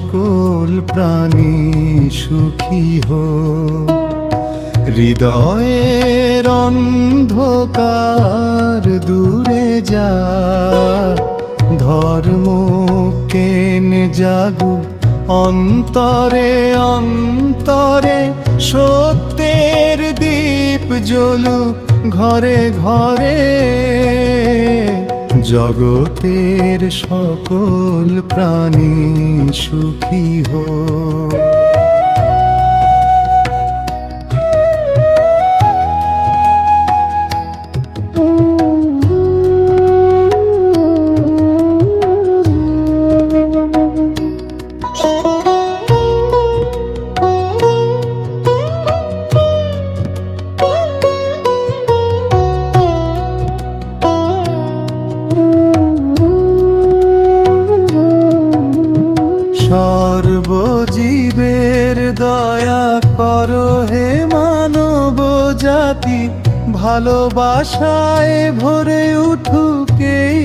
সকল প্রাণী সুখী হোক। হৃদয়ের অন্ধকার দূরে যা, ধর্ম কেনে জাগুক অন্তরে অন্তরে, সত্যের দীপ জ্বলুক ঘরে ঘরে। জগতের সকল প্রাণী সুখী হোক। সর্বজীবের দয়া করো হে মানব জাতি, ভালোবাসায় ভরে উঠুক এই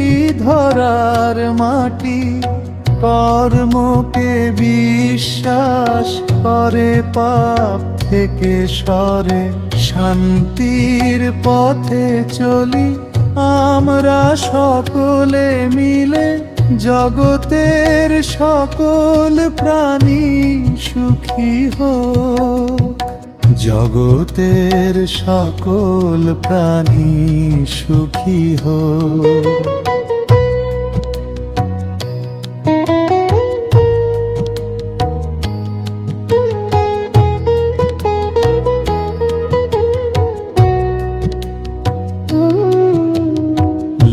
ধরার মাটি। কর্মকে বিশ্বাস করে পাপ থেকে সরে, শান্তির পথে চলি আমরা সকলে মিলে। জগতের সকল প্রাণী সুখী হোক। জগতের সকল প্রাণী সুখী হোক।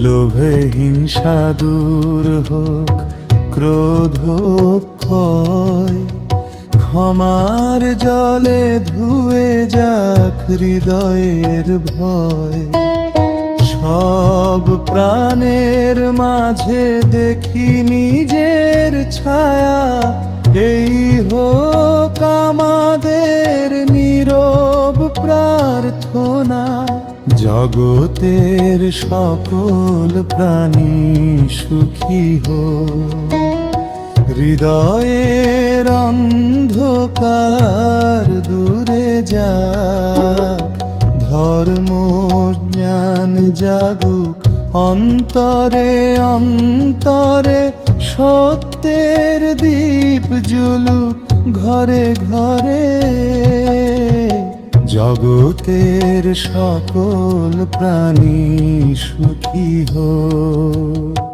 লোভে হিংসা দূর হোক, ক্রোধ ক্ষয়, ক্ষমার জলে ধুয়ে যাক হৃদয়ের ভয়। সব প্রাণের মাঝে দেখি নিজের ছায়া, এই হোক আমাদের নীরব প্রার্থনা। জগতের সকল প্রাণী সুখী হোক। হৃদয়ের অন্ধকার দূরে যাক, ধর্ম জ্ঞান জাগুক অন্তরে অন্তরে। সত্যের দীপ জ্বলুক ঘরে ঘরে। জগতের সকল প্রাণী সুখী হোক।